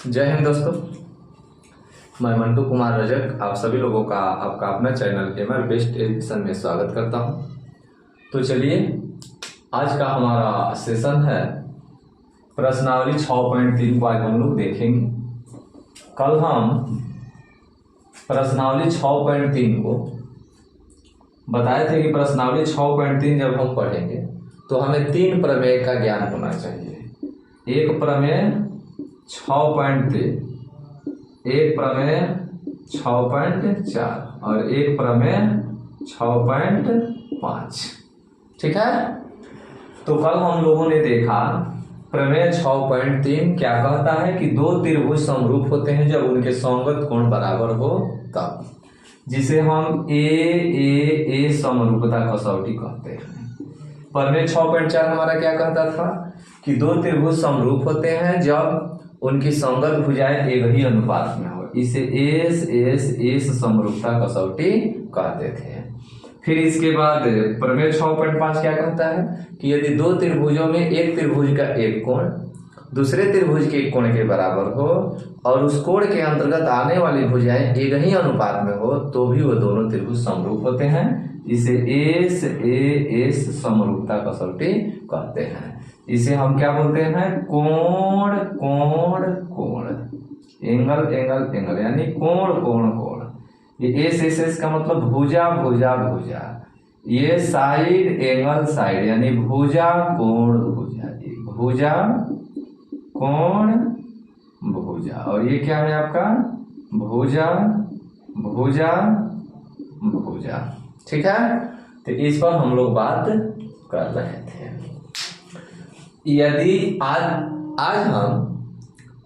जय हिंद दोस्तों, मैं मंटू कुमार रजक आप सभी लोगों का आपका अपना चैनल एमआर बेस्ट एजुकेशन में स्वागत करता हूं। तो चलिए आज का हमारा सेशन है प्रश्नावली 6.3 को आज हम लोग देखेंगे। कल हम प्रश्नावली 6.3 को बताए थे कि प्रश्नावली 6.3 जब हम पढ़ेंगे तो हमें 3 प्रमेय का ज्ञान होना चाहिए। एक प्रमेय 6.3, एक प्रमेय 6.4 और एक प्रमेय 6.5। ठीक है। तो कल हम लोगों ने देखा प्रमेय 6.3 क्या कहता है कि दो त्रिभुज समरूप होते हैं जब उनके संगत कोण बराबर हो तब, जिसे हम ए समरूपता कसौटी कहते हैं। प्रमेय 6.4 हमारा क्या कहता था कि दो त्रिभुज समरूप होते हैं जब उनकी संगत भुजाएं एक ही अनुपात में हो, इसे एस समरूपता कसौटी कहते थे। फिर इसके बाद प्रमेय 6.5 क्या कहता है कि यदि दो त्रिभुजों में एक त्रिभुज का एक कोण दूसरे त्रिभुज के एक कोण के बराबर हो और उस कोण के अंतर्गत आने वाली भुजाएं एक ही अनुपात में हो तो भी वो दोनों त्रिभुज समरूप होते हैं। इसे एस समरूपता कसौटी कहते हैं। इसे हम क्या बोलते हैं? कोण कोण कोण, एंगल एंगल एंगल, यानी कोण कोण कोण। ये एस का मतलब भुजा भुजा भुजा, ये साइड एंगल साइड, यानी भुजा कोण भुजा, भुजा कोण भुजा। और ये क्या है आपका? भुजा भुजा भुजा। ठीक है। तो इस पर हम लोग बात कर रहे थे।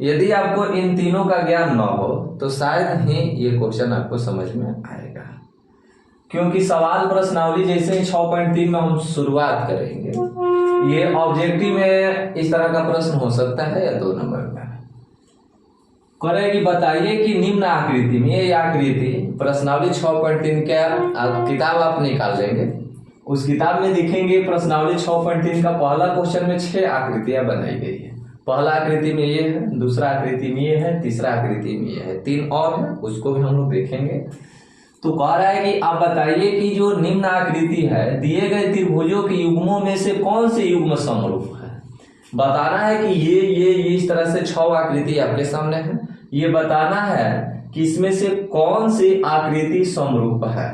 यदि आपको इन तीनों का ज्ञान न हो तो शायद ही ये क्वेश्चन आपको समझ में आएगा, क्योंकि सवाल प्रश्नावली जैसे ही 6.3 में हम शुरुआत करेंगे, ये ऑब्जेक्टिव में इस तरह का प्रश्न हो सकता है या 2 नंबर में करेगी। बताइए कि निम्न आकृति में, ये आकृति प्रश्नावली 6.3 क्या किताब आप निकाल लेंगे, उस किताब में दिखेंगे प्रश्नावली 6.3 का पहला क्वेश्चन में 6 आकृतियां बनाई गई है। पहला आकृति में ये है, दूसरा आकृति में ये है, तीसरा आकृति में ये है, 3 और है, उसको भी हम लोग देखेंगे। तो कह रहा है कि आप बताइए कि जो निम्न आकृति है दिए गए त्रिभुजों के युग्मों में से कौन से युग्म समरूप है। बताना है कि ये इस तरह से 6 आकृति आपके सामने है, ये बताना है कि इसमें से कौन सी आकृति समरूप है।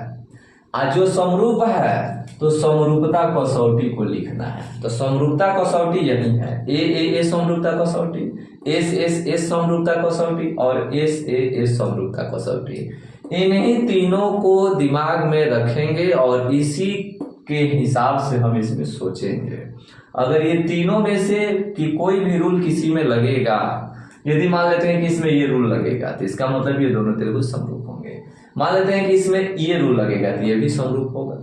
आज जो समरूप है तो समरूपता कसौटी को लिखना है। तो समरूपता कसौटी यही है, ए समरूपता कसौटी, एस समरूपता कसौटी और एस समरूपता कसौटी। इन्हीं तीनों को दिमाग में रखेंगे और इसी के हिसाब से हम इसमें सोचेंगे। अगर ये तीनों में से कि कोई भी रूल किसी में लगेगा, यदि मान लेते हैं कि इसमें ये रूल लगेगा तो इसका मतलब ये दोनों त्रिभुज समरूप होंगे। मान लेते हैं कि इसमें ये रूल लगेगा तो ये भी समरूप होगा,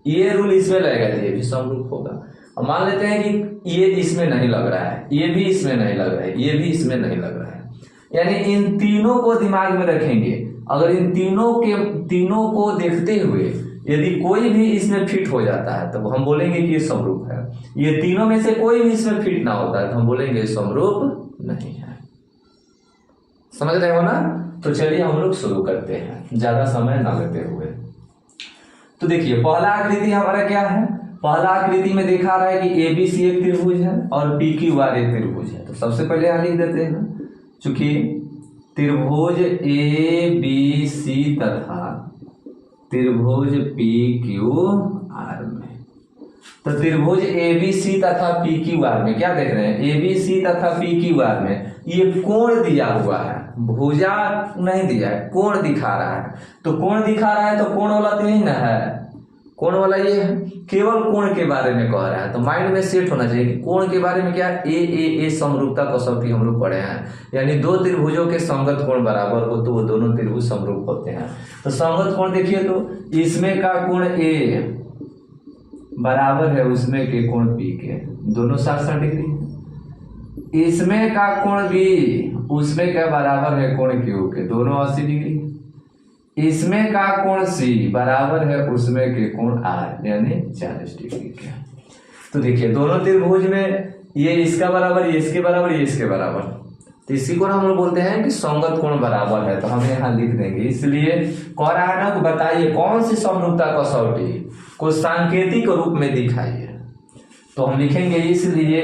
ये रूल इसमें लगेगा तो ये भी समरूप होगा। और मान लेते हैं कि ये इसमें नहीं लग रहा है, ये भी इसमें नहीं लग रहा है, ये भी इसमें नहीं लग रहा है, यानी इन तीनों को दिमाग में रखेंगे। अगर इन तीनों को देखते हुए यदि कोई भी इसमें फिट हो जाता है तो हम बोलेंगे कि ये समरूप है। ये तीनों में से कोई भी इसमें फिट ना होता है तो हम बोलेंगे समरूप नहीं है। समझ रहे हो ना? तो चलिए हम लोग शुरू करते हैं ज्यादा समय ना लेते हुए। तो देखिए पहला आकृति हमारा क्या है? पहला आकृति में देखा रहा है कि एबीसी एक त्रिभुज है और PQR एक त्रिभुज है। तो सबसे पहले यहाँ लिख देते हैं, चूंकि त्रिभुज ABC तथा त्रिभुज PQR में, तो त्रिभुज ABC तथा PQR में क्या देख रहे हैं? ABC तथा PQR में ये कोण दिया हुआ है, भुजा नहीं दिया है, कोण दिखा रहा है। तो कोण दिखा रहा है तो कोण वाला तो यही ना है, कोण वाला ये है। केवल कोण के बारे में कह रहा है तो माइंड में सेट होना चाहिए कि कोण के बारे में क्या ए समरूपता कसौटी हम लोग पढ़े हैं, यानी दो त्रिभुजों के संगत कोण बराबर हो तो वो दोनों त्रिभुज समरूप होते हैं। तो संगत कोण देखिए तो इसमें का कोण ए बराबर है उसमें के कोण पी के, दोनों 60 डिग्री। इसमें का कोण बी उसमें का बराबर है कोण क्यू के, दोनों 80 डिग्री। इसमें का कोण सी बराबर है उसमें के कोण आर, यानी 40 डिग्री के। तो देखिए दोनों त्रिभुज में ये इसका बराबर, ये इसके बराबर, ये इसके बराबर, तो इसी को हम लोग बोलते हैं कि संगत कोण बराबर है। तो हम यहाँ लिख देंगे, इसलिए कह रहा है ना, बताइए कौन सी समरूपता कसौटी को सांकेतिक रूप में दिखाइए। तो हम लिखेंगे इसलिए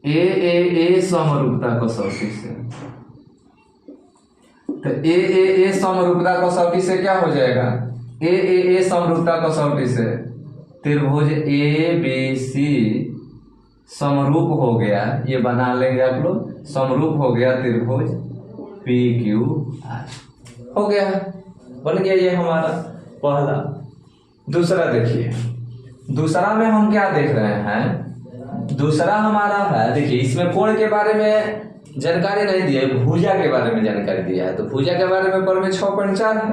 ए समरूपता कसौटी से। तो ए समरूपता कसौटी से क्या हो जाएगा, ए समरूपता कसौटी से त्रिभुज ABC समरूप हो गया, ये बना लेंगे आप लोग, समरूप हो गया त्रिभुज PQR, हो गया, बन गया ये हमारा पहला। दूसरा देखिए, दूसरा में हम क्या देख रहे हैं, दूसरा हमारा है, देखिए इसमें कोण के बारे में जानकारी नहीं दी है, भुजा के बारे में जानकारी दिया है। तो भुजा के बारे में प्रमेय 6.4 है,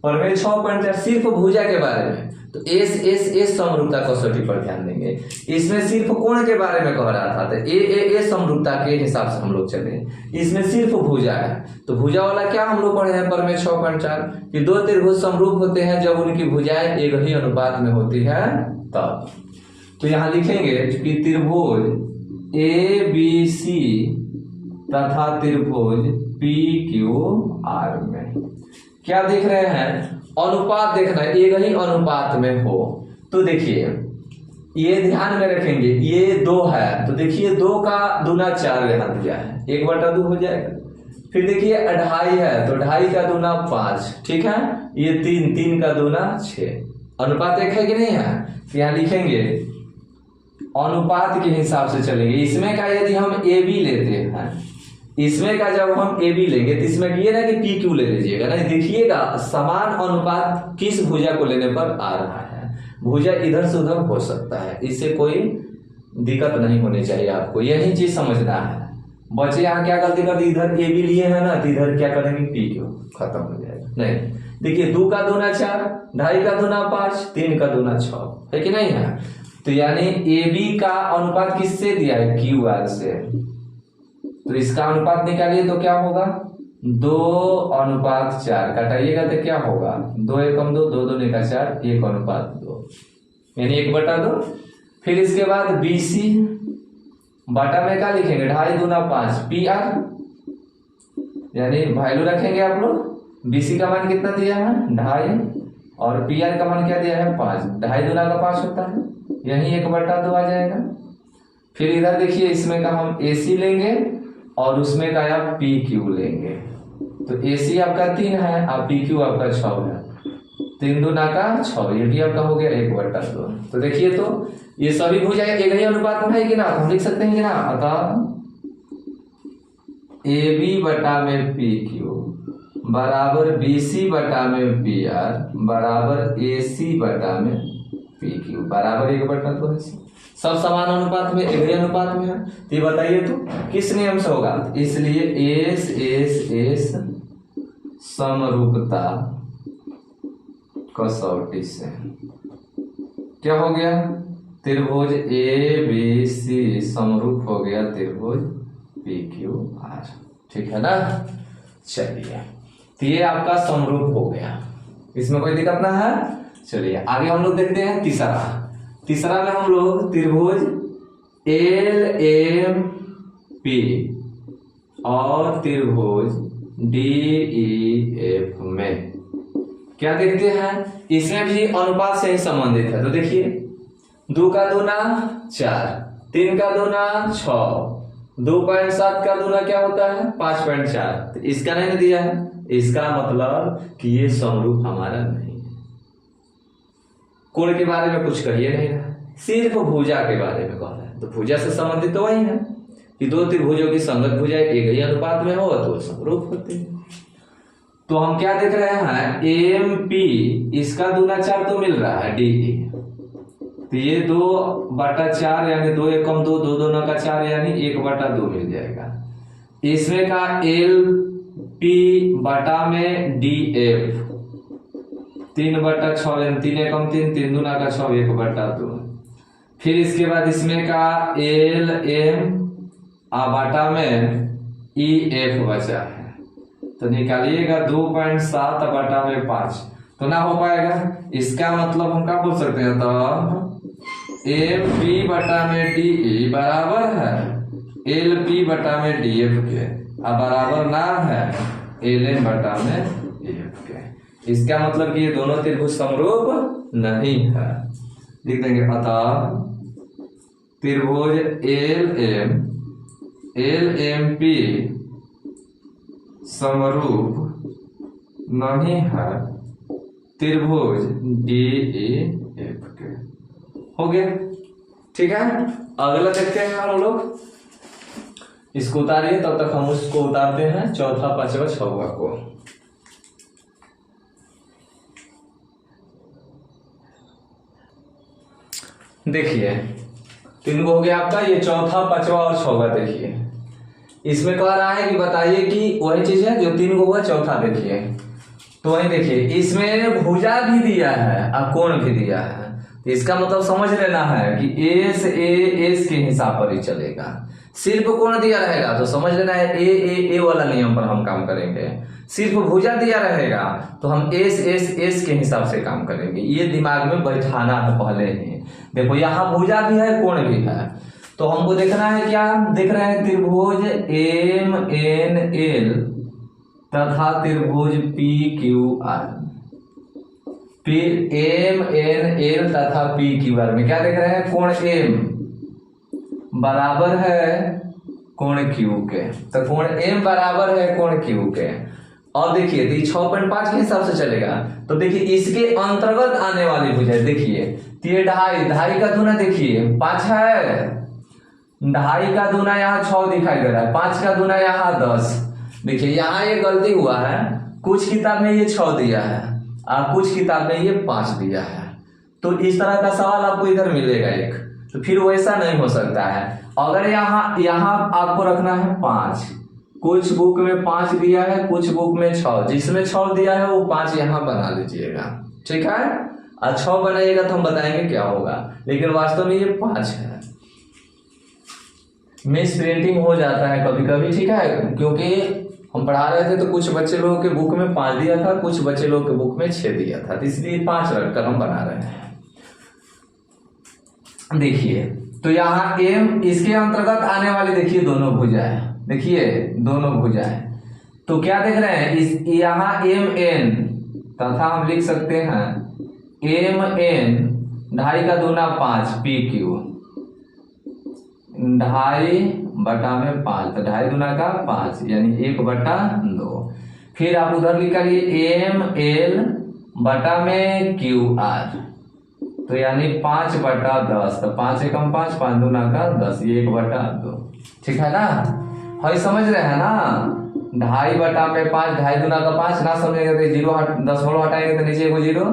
प्रमेय 6.4 सिर्फ भुजा के बारे में। तो एस समरूपता कसौटी पर ध्यान देंगे, इसमें सिर्फ कोण के बारे में कह रहा था। तो ए समरूपता के हिसाब से हम लोग चले, इसमें सिर्फ भुजा है। तो भुजा वाला क्या हम लोग पढ़े हैं प्रमेय 6.4 कि दो त्रिभुज समरूप होते हैं जब उनकी भुजाएं एक ही अनुपात में होती है तब। तो यहाँ लिखेंगे कि त्रिभुज ABC तथा त्रिभुज PQR में क्या देख रहे हैं, अनुपात देखना है, एक ही अनुपात में हो। तो देखिए ये ध्यान में रखेंगे, ये 2 है, तो देखिए 2 का दूना 4 यहाँ दिया है, 1/2 हो जाएगा। फिर देखिए 2.5 है, तो 2.5 का दूना 5, ठीक है, ये 3 का दूना 6, अनुपात एक है कि नहीं है। तो यहाँ लिखेंगे अनुपात के हिसाब से चलेंगे। इसमें का यदि हम AB लेते हैं, इसमें का जब हम AB लेंगे तो इसमें ये ना कि PQ ले लीजिएगा, नहीं देखिएगा समान अनुपात किस भुजा को लेने पर आ रहा है। भुजा इधर से उधर हो सकता है, इससे कोई दिक्कत नहीं होनी चाहिए, आपको यही चीज समझना है। बच्चे यहाँ क्या गलती करते, इधर AB लिए है ना, तो इधर क्या करेंगे PQ, खत्म हो जाएगा। नहीं देखिए 2 का दूना 4, 2.5 का दूना 5, 3 का दूना 6 है कि नहीं है। तो यानी AB का अनुपात किससे दिया है, QR से। तो इसका अनुपात निकालिए तो क्या होगा, 2:4, घटाइएगा तो क्या होगा, 2 एकम 2, 2 दूनी का 4, 1:2, यानी 1/2। फिर इसके बाद BC बटा में क्या लिखेंगे, 2.5 दूना 5 PR, यानी वैल्यू रखेंगे आप लोग। BC का मान कितना दिया है 2.5 और PR का मान क्या दिया है 5, 2.5 दूना का 5 होता है, यही 1/2 आ जाएगा। फिर इधर देखिए इसमें का हम AC लेंगे और उसमें का आप PQ लेंगे। तो AC आपका 3 है और PQ आपका 6 है, 3 दूना का 6, ये भी आपका हो गया 1/2। तो देखिए तो ये सभी भुजाएं एक ही अनुपात में है कि ना, हम लिख सकते हैं कि ना। अतः AB बटा में PQ बराबर BC बटा में PR बराबर AC बटा में PQ बराबर 1/2 है। सब समान अनुपात में, एक ही अनुपात में है। तो ये बताइए तो किस नियम से होगा, इसलिए एस समरूपता कसौटी से क्या हो गया, त्रिभुज ABC समरूप हो गया त्रिभुज PQR, ठीक है ना। चलिए तो ये आपका समरूप हो गया, इसमें कोई दिक्कत ना है। चलिए आगे हम लोग देखते हैं तीसरा में हम लोग त्रिभुज LMP और त्रिभुज DEF में क्या देखते हैं, इसमें भी अनुपात से ही संबंधित है। तो देखिए 2 का दूना 4, 3 का दूना 6, 2.7 का दूना क्या होता है 5.4। तो इसका नहीं दिया है, इसका मतलब कि ये समरूप हमारा नहीं है। कोण के बारे में कुछ कहिए नहीं रहा, सिर्फ भुजा के बारे में कह रहा है। तो भुजा से संबंधित तो वही है कि 2 त्रिभुजों की संगत भुजाएं एक ही अनुपात में हो तो समरूप होती है। तो हम क्या देख रहे हैं, MP इसका दूना 4 तो मिल रहा है DE, तो ये 2/4 यानी 2 एकम 2, 2 दूना का 4 यानी 1/2 मिल जाएगा। इसमें का LP बटा में DF 3/6 यानी 3 एकम 3, 3 दूना का 6, 1/2। फिर इसके बाद इसमें का LM बटा में EF बचा है, तो निकालिएगा 2.7 बटा में 5, तो ना हो पाएगा। इसका मतलब हम क्या बोल सकते हैं, तो एम पी बटा में डी ई बराबर है एल पी बटा में डी एफ के, अब बराबर ना है एल एन बटा में डी एफ के। इसका मतलब कि ये दोनों त्रिभुज समरूप नहीं है। लिख देंगे अतः त्रिभुज एल एम पी समरूप नहीं है त्रिभुज डी ई एफ के। हो गया, ठीक है। अगला देखते हैं हम लोग, इसको उतारिए, तब तक हम उसको उतारते हैं चौथा पांचवा छठवा को। देखिए तीन को हो गया आपका, ये चौथा पांचवा और छठवा। देखिए इसमें कह रहा है कि बताइए कि वही चीज है जो तीन को हुआ चौथा। देखिए तो वही देखिए, इसमें भुजा भी दिया है और कोण भी दिया है, तो इसका मतलब समझ लेना है कि एस एस के हिसाब पर ही चलेगा। सिर्फ कोण दिया रहेगा तो समझ लेना है ए वाला नियम पर हम काम करेंगे। सिर्फ भुजा दिया रहेगा तो हम एस के हिसाब से काम करेंगे। ये दिमाग में बैठाना है पहले ही। देखो यहाँ भुजा भी है कोण भी है, तो हमको देखना है क्या, देख रहे हैं त्रिभुज एम एन एल तथा त्रिभुज पी क्यू आर। फिर एम एन एल तथा पी क्यू आर में क्या देख रहे हैं, कोण एम बराबर है कोण क्यू के, तो कोण एम बराबर है कोण क्यू के। और देखिए तो 6.5 के हिसाब से चलेगा, तो देखिए इसके अंतर्गत आने वाली भुजा देखिए, तो ये ढाई का दूना देखिए 5 है, ढाई का दूना यहाँ 6 दिखाई दे रहा है, 5 का दूना यहाँ 10। देखिए यहाँ ये गलती हुआ है, कुछ किताब में ये 6 दिया है और कुछ किताब में ये 5 दिया है, तो इस तरह का सवाल आपको इधर मिलेगा एक, तो फिर वैसा नहीं हो सकता है। अगर यहाँ आपको रखना है 5, कुछ बुक में 5 दिया है, कुछ बुक में 6, जिसमें 6 दिया है वो 5 यहाँ बना लीजिएगा, ठीक है। और 6 बनाइएगा तो हम बताएंगे क्या होगा, लेकिन वास्तव में ये 5 है। मिस प्रिंटिंग हो जाता है कभी कभी, ठीक है, क्योंकि हम पढ़ा रहे थे तो कुछ बच्चे लोगों के बुक में 5 दिया था, कुछ बच्चे लोगों के बुक में 6 दिया था, तो इसलिए 5 रखकर हम बना रहे हैं। देखिए तो यहाँ एम इसके अंतर्गत आने वाली देखिए दोनों भुजाएं, देखिए दोनों भुजाएं, तो क्या देख रहे हैं, इस यहाँ एम एन तथा हम लिख सकते हैं एम एन ढाई का दूना 5 पी क्यू, ढाई बटा में 5, तो ढाई दूना का 5 यानी 1/2। फिर आप उधर निकालिए एम एल बटा में क्यू आर, तो यानी 5/10, तो 5 एकम 5, 5 दूना का 10, ये 1/2, ठीक है ना। हई समझ रहे हैं ना, ढाई बटा में 5, ढाई दूना का 5 ना समझेंगे तो 0 10 हटाएंगे तो नीचे 0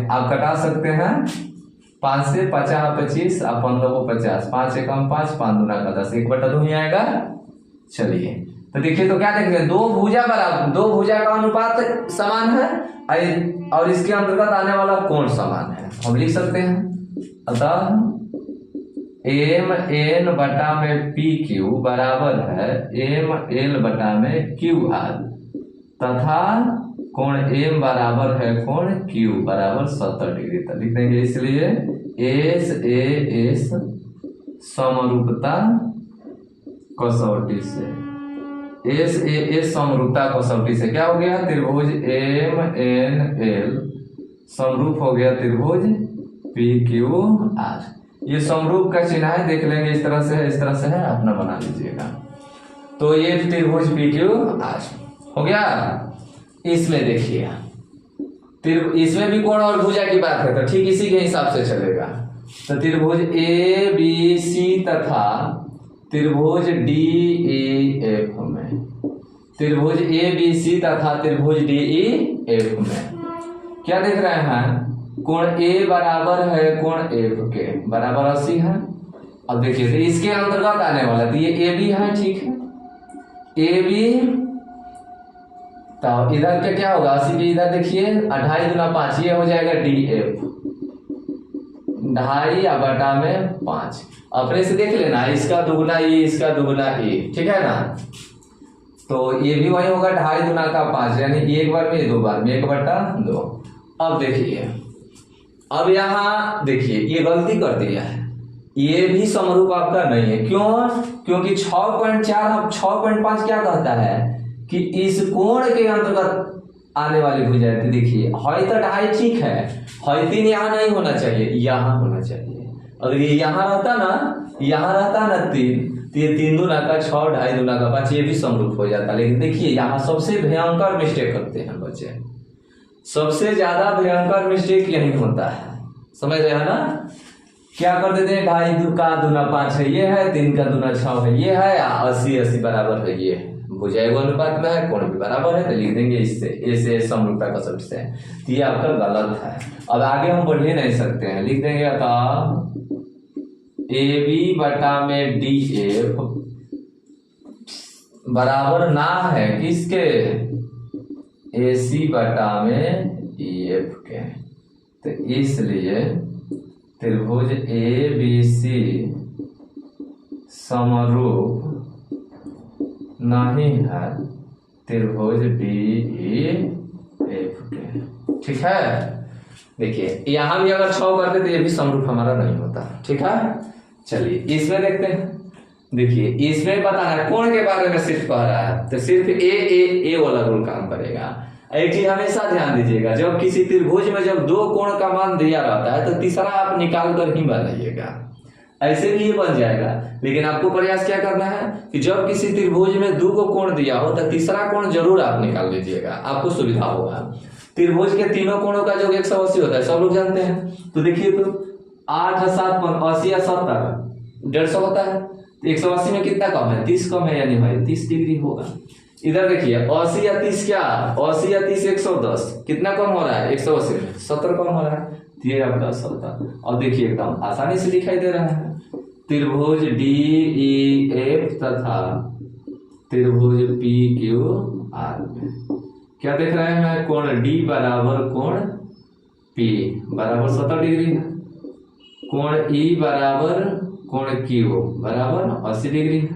आप कटा सकते हैं, 5 से 50 25 और 15 को 50, 5 एकम 5, 5 दूना का 10, 1/2 ही आएगा। चलिए तो देखिए तो क्या देखेंगे, दो भुजा बराबर, दो भुजा का अनुपात समान है और इसके अंतर्गत आने वाला कोण समान है, हम लिख सकते हैं। अतः एम एन बटा में पी क्यू बराबर है एम एल बटा में क्यू आर, तथा कोण एम बराबर है कोण क्यू बराबर 70 डिग्री तक लिख देंगे। इसलिए एस ए एस समरूपता कसौटी से, एस ए एस समरूपता कसौटी से क्या हो गया, त्रिभुज एम एन एल समरूप हो गया त्रिभुज पी क्यू आर। ये समरूप का चिन्ह है, देख लेंगे, इस तरह से है, इस तरह से है, अपना बना लीजिएगा। तो ये त्रिभुज पी क्यू आर हो गया। इसमें देखिए इसमें भी कोण और भुजा की बात है, तो ठीक इसी के हिसाब से चलेगा। तो त्रिभुज ए बी सी तथा त्रिभुज डी ई एफ में, त्रिभुज ए बी सी तथा त्रिभुज डी ई एफ में क्या देख रहे हैं, कोण ए बराबर है कोण एफ के, बराबर 80 है। अब देखिए तो इसके अंतर्गत आने वाला, तो ये ए बी है, ठीक है, ए बी, तो इधर का क्या होगा, 80 के इधर देखिए 2.5 दूना 5, ये हो जाएगा डी एफ, 2.5 बटा में 5। अपने से देख लेना, इसका दुगुना ये, इसका दुगुना ये, ठीक है ना। तो ये भी वही होगा 2.5 दूना का 5, यानी एक बार में 2 बार में 1/2। अब देखिए अब यहाँ देखिए ये गलती कर दिया है, ये भी समरूप आपका नहीं है। क्यों? क्योंकि 6.4 अब 6.5 क्या कहता है कि इस कोण के अंतर्गत आने वाली भुजा है। देखिए हई तो 2.5 ठीक है, हई 3 यहाँ नहीं होना चाहिए, यहाँ होना चाहिए। अगर ये यहाँ रहता ना, यहाँ रहता ना 3, तो ये 3 दूना का 6, 2.5 दूना का 5, ये भी समरूप हो जाता। लेकिन देखिए यहाँ सबसे भयंकर मिस्टेक करते हैं बच्चे, सबसे ज्यादा भयंकर मिस्टेक यही होता है, समझ रहे हैं ना? क्या कर देते हैं, 2.5 का दूना 5 है ये है, 3 का दूना 6 है ये है, 80 बराबर है ये है, भुजा एगो अनुपात में है, कोण भी बराबर है, तो लिख देंगे इससे ऐसे समरूपता का शब्द से। तो ये आपका गलत है। अब आगे हम बढ़ ही नहीं सकते हैं, लिख देंगे अतः AB बटा में DF बराबर ना है किसके, AC बटा में EF के। तो इसलिए त्रिभुज ABC समरूप नहीं है त्रिभुज DEF के, ठीक है। देखिए यहां भी अगर 6 करते तो ये भी समरूप हमारा नहीं होता, ठीक है। चलिए इसमें देखते हैं। देखिए इसमें पता है कोण के बारे में सिर्फ कह रहा है, तो सिर्फ ए वाला रूल काम करेगा। एक चीज हमेशा ध्यान दीजिएगा, जब किसी त्रिभुज में जब 2 कोण का मान दिया रहता है तो तीसरा आप निकाल कर ही बनाइएगा, ऐसे भी ये बन जाएगा। लेकिन आपको प्रयास क्या करना है कि जब किसी त्रिभुज में 2 कोण दिया हो तो तीसरा कोण जरूर आप निकाल लीजिएगा, आपको सुविधा होगा। त्रिभुज के तीनों कोणों का जो 180 होता है सब लोग जानते हैं। तो देखिए तो 8, 7, 80 या 70 150 होता है, तो 180 में कितना कम है, 30 कम है, यानी भाई 30 डिग्री होगा। इधर देखिए 80 या 30 क्या, 80 या 30 110, कितना कम हो रहा है 180 में 70 कम हो रहा है, ये आपका 70। और देखिए एकदम आसानी से दिखाई दे रहा है, त्रिभुज DEF तथा त्रिभुज PQR में क्या देख रहे हैं, कोण D बराबर कोण P बराबर 70 डिग्री है, कोण E बराबर कोण Q बराबर 80 डिग्री है,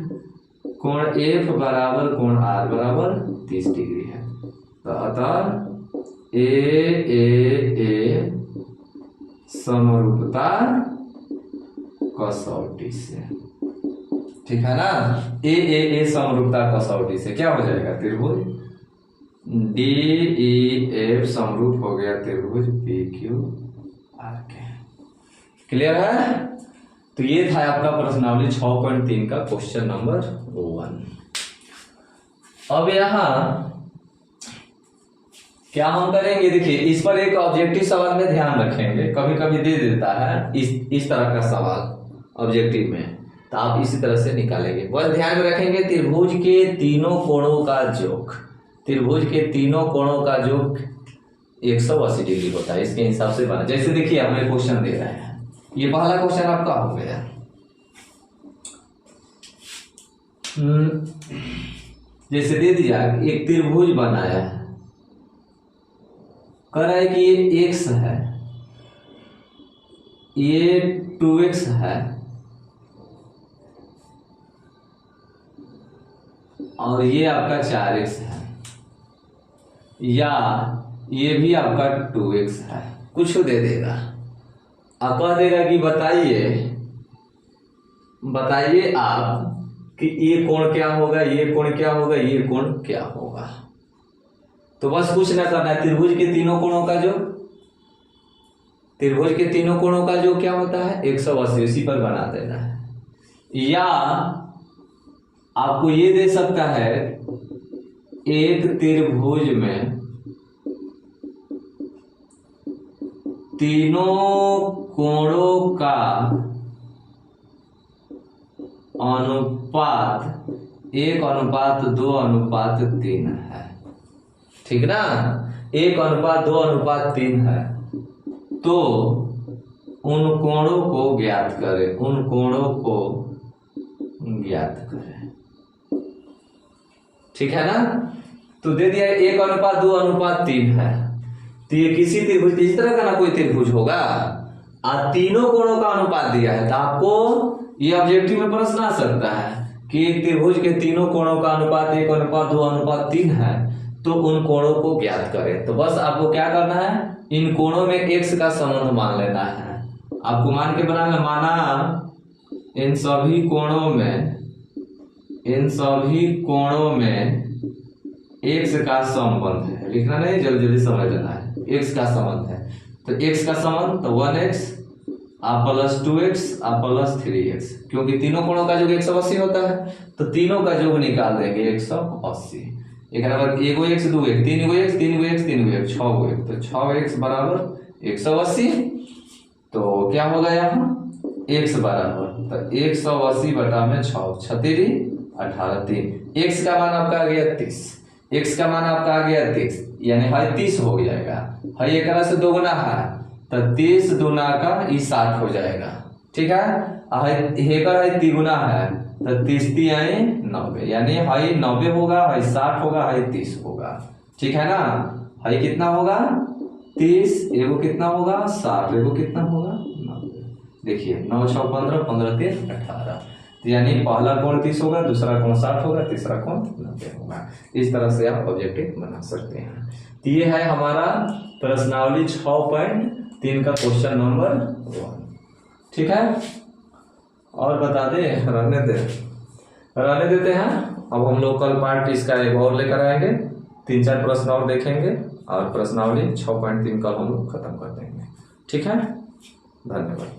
कोण F बराबर कोण R बराबर 30 डिग्री है। तो अतः ए समरूपता कसौटी से, ठीक है ना। ए समरूपता कसौटी से क्या हो जाएगा, त्रिभुज DEF समरूप हो गया त्रिभुज PQR के। क्लियर है? तो ये था आपका प्रश्नावली 6.3 का क्वेश्चन नंबर 1। अब यहां क्या हम करेंगे, देखिए इस पर एक ऑब्जेक्टिव सवाल में ध्यान रखेंगे, कभी कभी दे देता है इस तरह का सवाल ऑब्जेक्टिव में, तो आप इसी तरह से निकालेंगे। बस ध्यान में रखेंगे त्रिभुज के तीनों कोणों का योग, त्रिभुज के तीनों कोणों का योग 180 डिग्री होता है, इसके हिसाब से बना। जैसे देखिए हमें क्वेश्चन दे रहे हैं, ये पहला क्वेश्चन आपका हो गया। जैसे दे दिया एक त्रिभुज बनाया है, कह रहा है कि ये x है, ये 2x है और ये आपका 4x है, या ये भी आपका 2x है, कुछ दे देगा। अब कह देगा कि बताइए आप कि ये कोण क्या होगा, ये कोण क्या होगा, ये कोण क्या होगा। तो बस कुछ ना करना है, त्रिभुज के तीनों कोणों का जो, त्रिभुज के तीनों कोणों का जो क्या होता है 180, इसी पर बना देना है। या आपको ये दे सकता है एक त्रिभुज में तीनों कोणों का अनुपात 1:2:3 है, ठीक ना। 1:2:3 है, तो उन कोणों को ज्ञात करें, उन कोणों को ज्ञात करें, ठीक है ना। तो दे दिया 1:2:3 है, तो ये किसी त्रिभुज, इस तरह का ना कोई त्रिभुज होगा, तीनों कोणों का अनुपात दिया है, तो आपको ये ऑब्जेक्टिव में प्रश्न आ सकता है कि एक त्रिभुज के तीनों कोणों का अनुपात 1:2:3 है, तो उन कोणों को ज्ञात करें। तो बस आपको क्या करना है, इन कोणों में x का संबंध मान लेना है। आपको मान के बनाना, माना इन सभी कोणों में x का संबंध है। लिखना नहीं, जल्दी जल्दी समझ लेना है। x का संबंध है तो x का संबंध तो 1x आप प्लस 2x आप प्लस 3x, क्योंकि तीनों कोणों का योग 180 होता है तो तीनों का योग निकाल देंगे 180। एक नंबर एगो x दो x तीन गो x तीन गो x तीन गो x 6 गो x, तो 6x बराबर 180। तो क्या होगा यहाँ x बराबर, तो 180 बटा में 6 छतरी 18 3। x का मान आपका आ गया 30, x का मान आपका आ गया 30, यानी है 30 हो जाएगा। है एक से दोगुना है तो 30 दूना का 60 हो जाएगा। ठीक है, हेकर है तिगुना है तो 30 आई 90, यानी है 90 होगा, है 60 होगा, है 30 होगा। ठीक है ना, है कितना होगा 30, एगो कितना होगा 60, एगो कितना होगा 90। देखिए 9 6 15 15 3 18, तो यानी पहला कोण 30 होगा, दूसरा कोण 60 होगा, तीसरा कोण 90 होगा। इस तरह से आप ऑब्जेक्टिव बना सकते हैं। तो ये है हमारा प्रश्नावली 6.3 का क्वेश्चन नंबर 1। ठीक है, और बता दे, रहने देते हैं। अब हम लोग कल पार्ट इसका एक और लेकर आएंगे, 3-4 प्रश्न और देखेंगे और प्रश्नावली 6.3 कल हम लोग खत्म कर देंगे। ठीक है, धन्यवाद।